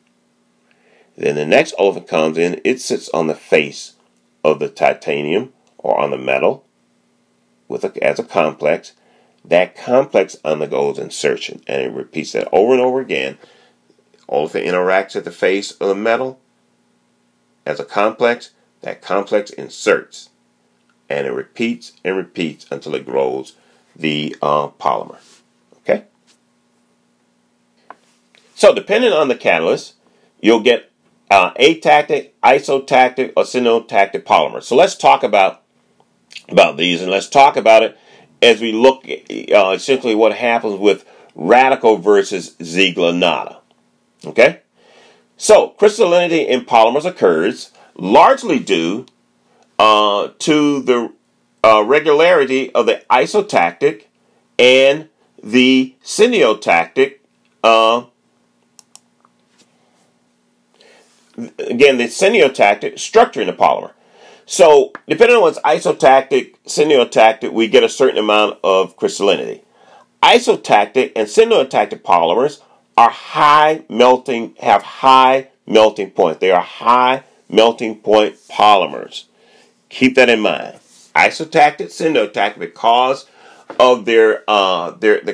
Then the next olefin comes in, it sits on the face of the titanium or on the metal as a complex. That complex undergoes insertion, and it repeats that over and over again. Olefin interacts at the face of the metal as a complex. That complex inserts, and it repeats and repeats until it grows the polymer. Okay? So depending on the catalyst, you'll get atactic, isotactic, or synotactic polymers. So let's talk about these, and let's talk about it as we look essentially what happens with radical versus Ziegler-Natta. Okay? So crystallinity in polymers occurs largely due to the regularity of the isotactic and the synotactic again, the synotactic structure in the polymer. So, depending on what's isotactic, synotactic, we get a certain amount of crystallinity. Isotactic and synotactic polymers are have high melting point. They are high melting point polymers. Keep that in mind. Isotactic, synotactic, because of the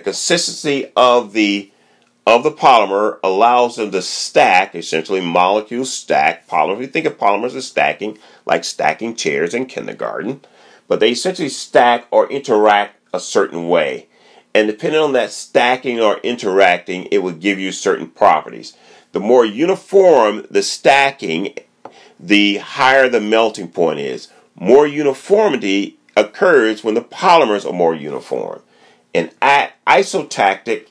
consistency of the polymer allows them to stack, essentially molecules stack. Polymers, we think of polymers as stacking, like stacking chairs in kindergarten, but they essentially stack or interact a certain way. And depending on that stacking or interacting, it will give you certain properties. The more uniform the stacking, the higher the melting point is. More uniformity occurs when the polymers are more uniform. And isotactic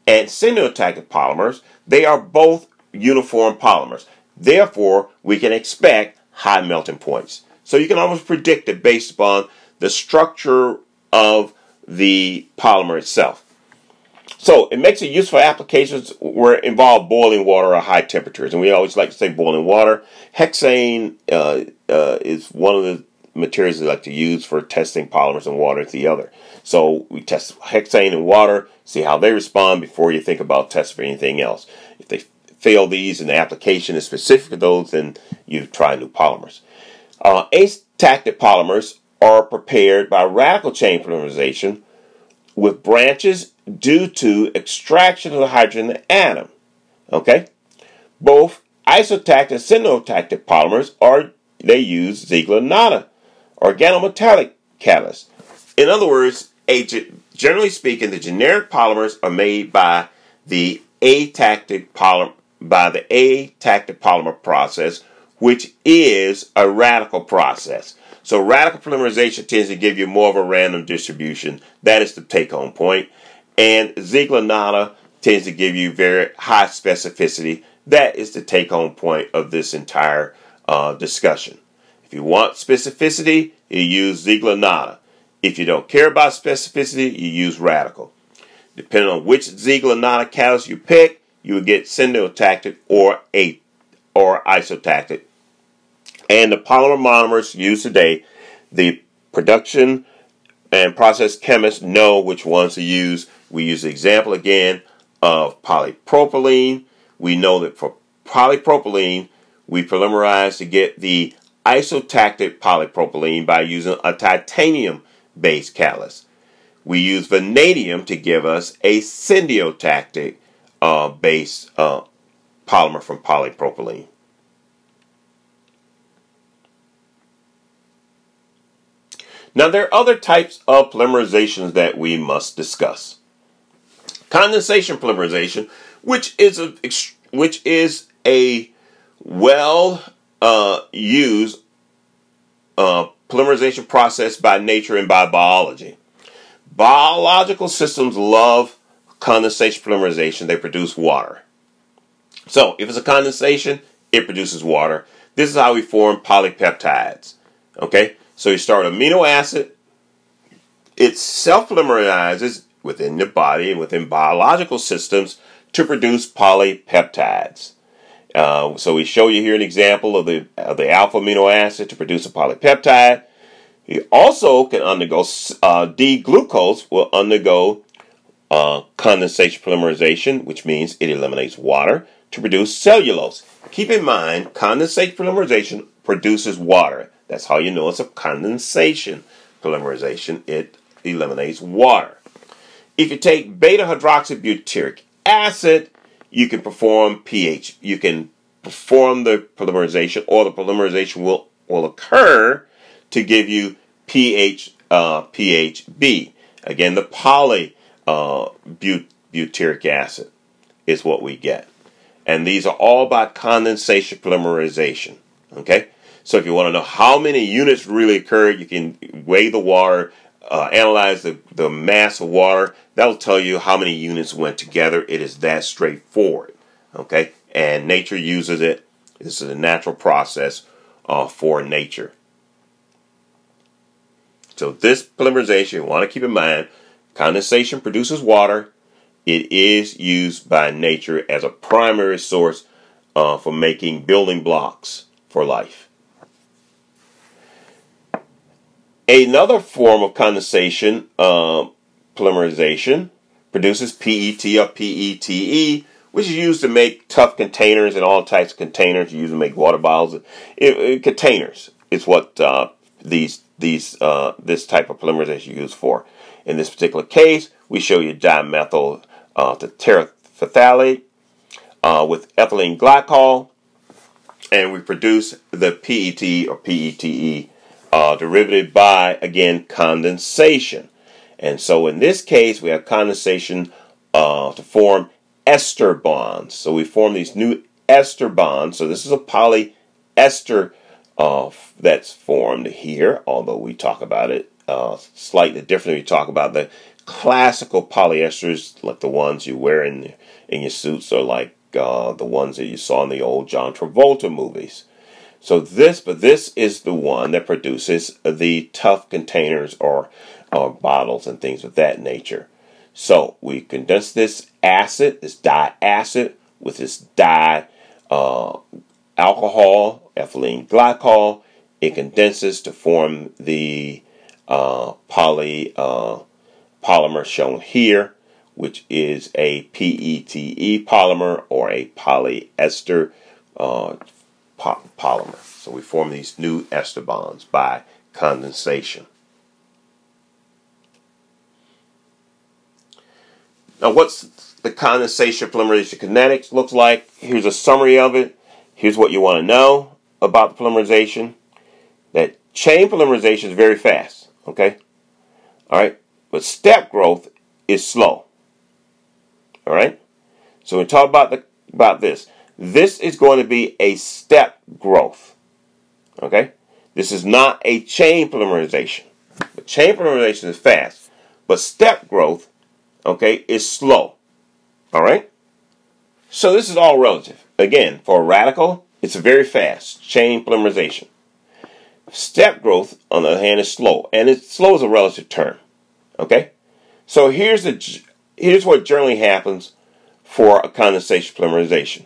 and synotactic polymers, they are both uniform polymers. Therefore, we can expect high melting points. So you can almost predict it based upon the structure of the polymer itself. So it makes it useful for applications where it involve boiling water or high temperatures. And we always like to say boiling water. Hexane is one of the materials we like to use for testing polymers, and water is the other. So we test hexane and water, see how they respond before you think about testing for anything else. If they fail these and the application is specific to those, then you try new polymers. Atactic polymers are prepared by radical chain polymerization with branches due to extraction of the hydrogen atom. Okay? Both isotactic and synotactic polymers they use Ziegler-Natta organometallic catalysts. In other words, generally speaking, the generic polymers are made by the atactic polymer process, which is a radical process. So radical polymerization tends to give you more of a random distribution. That is the take-home point. And Ziegler-Natta tends to give you very high specificity. That is the take-home point of this entire discussion. If you want specificity, you use Ziegler-Natta. If you don't care about specificity, you use radical. Depending on which Ziegler-Natta catalyst you pick, you will get synotactic or isotactic. And the polymer monomers used today, the production and process chemists know which ones to use. We use the example again of polypropylene. We know that for polypropylene, we polymerize to get the isotactic polypropylene by using a titanium-based catalyst. We use vanadium to give us a syndiotactic base polymer from polypropylene. Now there are other types of polymerizations that we must discuss. Condensation polymerization, which is a well used polymerization process by nature and by biology. Biological systems love condensation polymerization. They produce water. So if it's a condensation, it produces water. This is how we form polypeptides. Okay, so you start an amino acid. It self-polymerizes within the body and within biological systems to produce polypeptides. So we show you here an example of the alpha amino acid to produce a polypeptide. You also can undergo D-glucose will undergo condensation polymerization, which means it eliminates water to produce cellulose. Keep in mind, condensation polymerization produces water. That's how you know it's a condensation polymerization. It eliminates water. If you take beta-hydroxybutyric acid, you can perform pH. You can perform the polymerization, or the polymerization will occur to give you pH pHb. Again, the polybutyric acid is what we get. And these are all by condensation polymerization. Okay? So if you want to know how many units really occurred, you can weigh the water, analyze the mass of water. That'll tell you how many units went together. It is that straightforward. Okay? And nature uses it. This is a natural process for nature. So this polymerization, you want to keep in mind, condensation produces water. It is used by nature as a primary source for making building blocks for life. Another form of condensation polymerization produces PET or PETE, which is used to make tough containers and all types of containers. You use to make water bottles. Containers is what this type of polymerization is used for. In this particular case, we show you dimethyl terephthalate with ethylene glycol, and we produce the PET or PETE derivative by, again, condensation. And so in this case, we have condensation to form ester bonds. So we form these new ester bonds. So this is a polyester that's formed here, although we talk about it slightly differently. We talk about the classical polyesters, like the ones you wear in your suits, or like the ones that you saw in the old John Travolta movies. So this is the one that produces the tough containers or bottles and things of that nature. So we condense this acid, this diacid, with this alcohol, ethylene glycol. It condenses to form the polymer shown here, which is a PETE polymer or a polyester polymer. So we form these new ester bonds by condensation. Now, what's the condensation polymerization kinetics looks like? Here's a summary of it. Here's what you want to know about the polymerization. That chain polymerization is very fast. Okay? All right? But step growth is slow. All right? So we talk about this. This is going to be a step growth. Okay? This is not a chain polymerization. But chain polymerization is fast. But step growth, okay, is slow. All right? So this is all relative. Again, for a radical, it's very fast. Chain polymerization. Step growth, on the other hand, is slow. And slow is a relative term. Okay? So here's what generally happens for a condensation polymerization.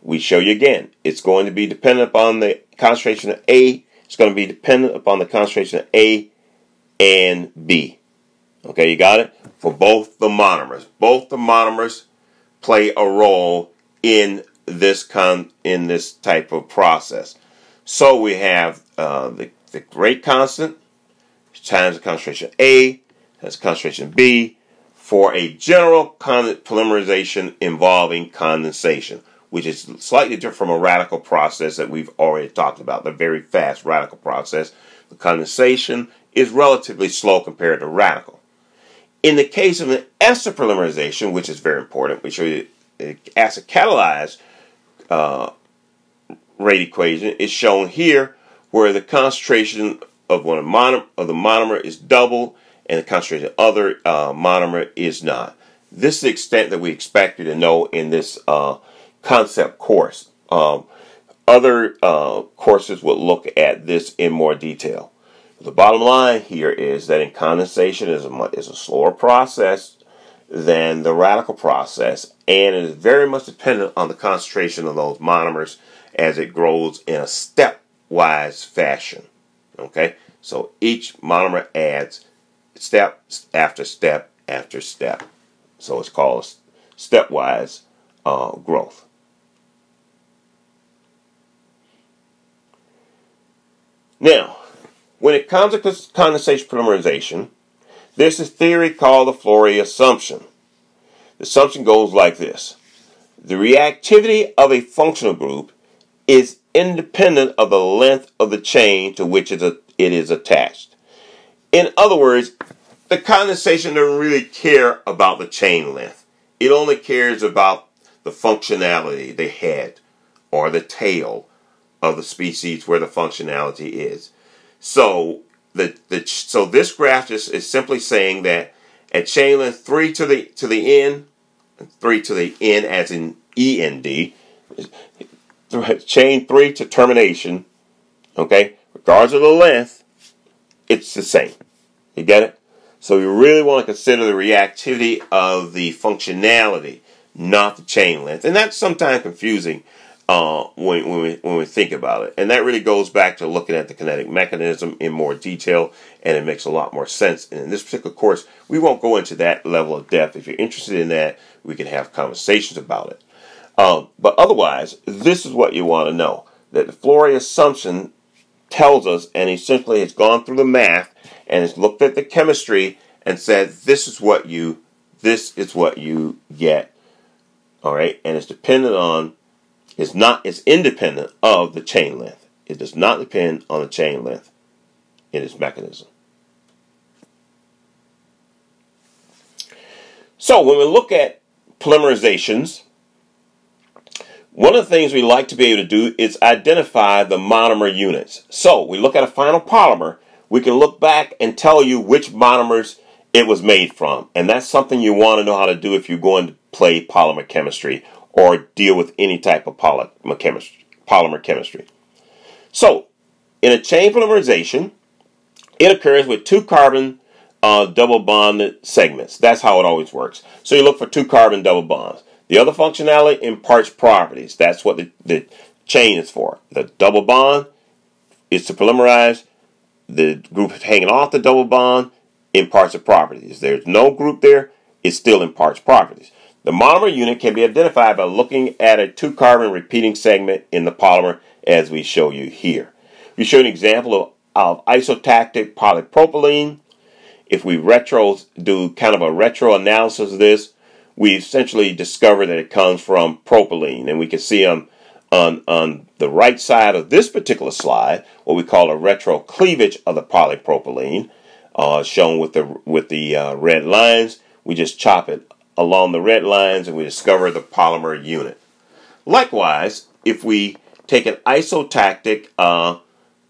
We show you again. It's going to be dependent upon the concentration of A. It's going to be dependent upon the concentration of A and B. Okay, you got it? For both the monomers. Both the monomers play a role in this type of process. So we have the rate constant times the concentration A times concentration B for a general polymerization involving condensation, which is slightly different from a radical process that we've already talked about, the very fast radical process. The condensation is relatively slow compared to radical. In the case of an ester polymerization, which is very important, we show you the acid catalyzed rate equation is shown here, where the concentration of the monomer is double and the concentration of other monomer is not. This is the extent that we expect you to know in this concept course. Other courses will look at this in more detail. The bottom line here is that in condensation is a slower process than the radical process, and it is very much dependent on the concentration of those monomers as it grows in a stepwise fashion. Okay, so each monomer adds step after step after step. So it's called stepwise growth. Now, when it comes to condensation polymerization, there's a theory called the Flory assumption. The assumption goes like this. The reactivity of a functional group is independent of the length of the chain to which it is attached. In other words, the condensation doesn't really care about the chain length. It only cares about the functionality, the head or the tail of the species where the functionality is. So so this graph is simply saying that at chain length 3 to the n, 3 to the n as in END, chain 3 to termination, okay, regardless of the length, it's the same. You get it? So you really want to consider the reactivity of the functionality, not the chain length. And that's sometimes confusing when we think about it. And that really goes back to looking at the kinetic mechanism in more detail, and it makes a lot more sense. And in this particular course, we won't go into that level of depth. If you're interested in that, we can have conversations about it. But otherwise, this is what you want to know, that the Flory assumption tells us, and he simply has gone through the math and has looked at the chemistry and said, this is what you get. All right, and it's dependent on, it's independent of the chain length. It does not depend on the chain length in its mechanism. So when we look at polymerizations, one of the things we like to be able to do is identify the monomer units. So we look at a final polymer, we can look back and tell you which monomers it was made from. And that's something you want to know how to do if you're going to play polymer chemistry or deal with any type of polymer chemistry. So in a chain polymerization, it occurs with 2 carbon double bonded segments. That's how it always works. So you look for 2 carbon double bonds. The other functionality imparts properties. That's what the chain is for. The double bond is to polymerize. The group hanging off the double bond imparts the properties. There's no group there, it still imparts properties. The monomer unit can be identified by looking at a 2 carbon repeating segment in the polymer as we show you here. We show an example of isotactic polypropylene. If we do kind of a retro analysis of this, we essentially discover that it comes from propylene. And we can see on the right side of this particular slide what we call a retro cleavage of the polypropylene, shown with the red lines. We just chop it along the red lines and we discover the polymer unit. Likewise, if we take an isotactic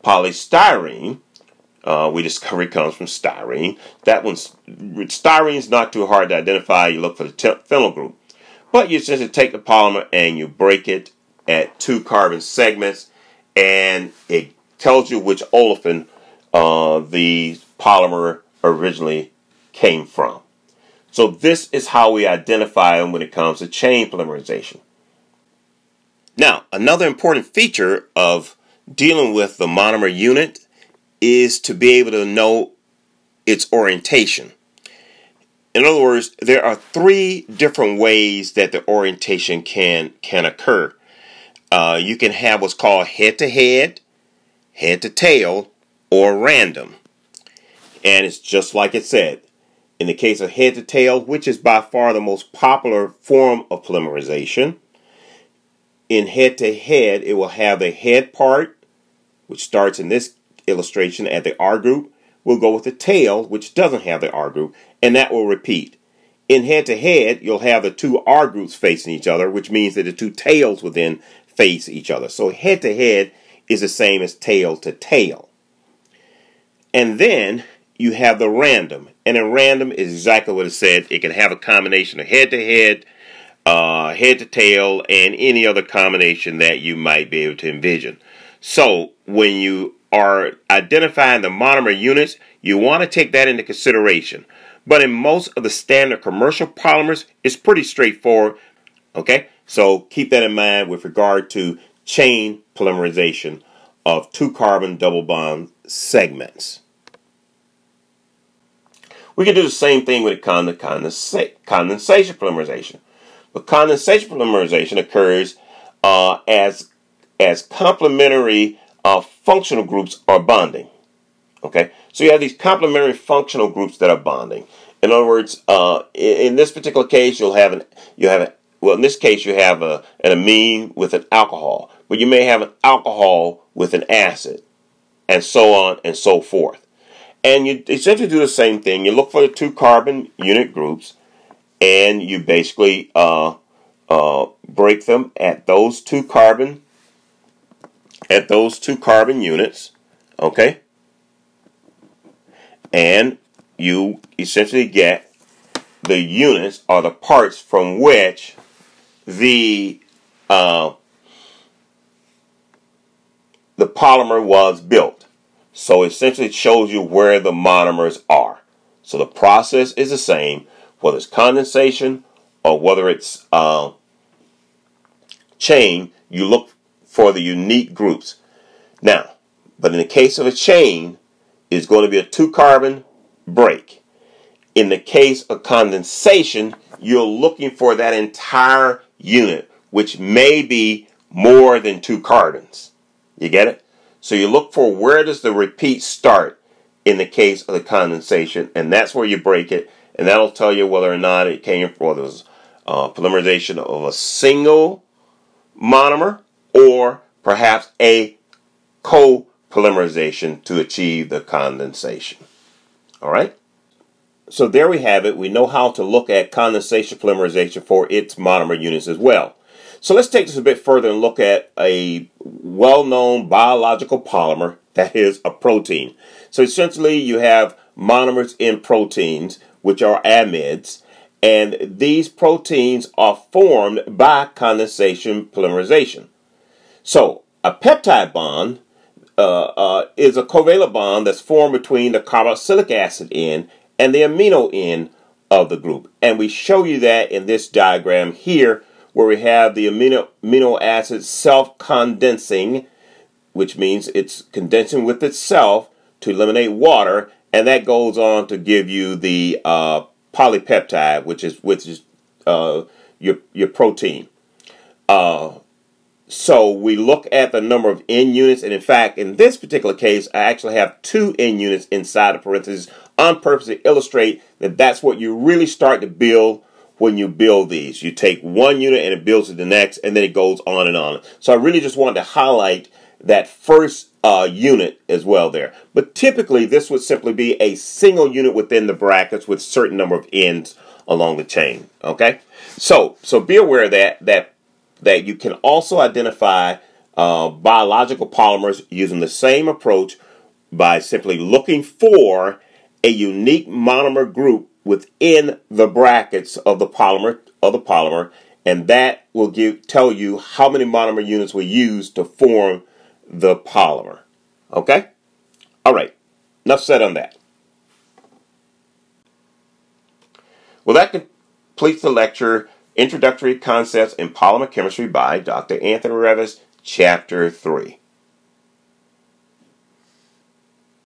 polystyrene, we discover it comes from styrene. Styrene is not too hard to identify. You look for the phenyl group. But you essentially take the polymer and you break it at 2 carbon segments, and it tells you which olefin the polymer originally came from. So this is how we identify them when it comes to chain polymerization. Now, another important feature of dealing with the monomer unit is to be able to know its orientation. In other words, there are 3 different ways that the orientation can occur. You can have what's called head-to-head, head-to-tail, or random. And it's just like it said. In the case of head-to-tail, which is by far the most popular form of polymerization, in head-to-head, it will have the head part, which starts in this illustration at the R group. We'll go with the tail, which doesn't have the R group, and that will repeat. In head-to-head, you'll have the 2 R groups facing each other, which means that the 2 tails will then face each other. So head-to-head is the same as tail-to-tail. And then you have the random. And then random is exactly what it said. It can have a combination of head-to-head, head-to-tail, and any other combination that you might be able to envision. So when you are identifying the monomer units, you want to take that into consideration. But in most of the standard commercial polymers, it's pretty straightforward. Okay, so keep that in mind with regard to chain polymerization of 2-carbon double bond segments. We can do the same thing with condensation polymerization. But condensation polymerization occurs as complementary functional groups are bonding. Okay, so you have these complementary functional groups that are bonding. In other words, in this particular case, in this case you have an amine with an alcohol, but you may have an alcohol with an acid, and so on and so forth. And you essentially do the same thing. You look for the 2-carbon unit groups, and you basically break them at those 2-carbon units. Okay, and you essentially get the units or the parts from which the polymer was built. So essentially it shows you where the monomers are. So the process is the same, whether it's condensation or whether it's chain. You look for the unique groups. Now, but in the case of a chain, it's going to be a 2-carbon break. In the case of condensation, you're looking for that entire unit, which may be more than 2 carbons. You get it? So you look for where does the repeat start in the case of the condensation, and that's where you break it, and that'll tell you whether or not it came from, whether it was polymerization of a single monomer or perhaps a co-polymerization to achieve the condensation. All right? So there we have it. We know how to look at condensation polymerization for its monomer units as well. So let's take this a bit further and look at a well-known biological polymer, that is a protein. So essentially you have monomers in proteins, which are amides, and these proteins are formed by condensation polymerization. So a peptide bond is a covalent bond that's formed between the carboxylic acid end and the amino end of the group. And we show you that in this diagram here, where we have the amino acid self-condensing, which means it's condensing with itself to eliminate water, and that goes on to give you the polypeptide, which is your protein. So we look at the number of N units, and in fact, in this particular case, I actually have 2 N units inside the parentheses on purpose to illustrate that that's what you really start to build when you build these. You take one unit and it builds to the next, and then it goes on and on. So I really just wanted to highlight that first unit as well there. But typically, this would simply be a single unit within the brackets with a certain number of ends along the chain. Okay, so be aware that you can also identify biological polymers using the same approach by simply looking for a unique monomer group within the brackets of the polymer, and that will tell you how many monomer units were used to form the polymer. Okay? All right. Enough said on that. Well, that completes the lecture, Introductory Concepts in Polymer Chemistry by Dr. Anthony Revis, Chapter 3.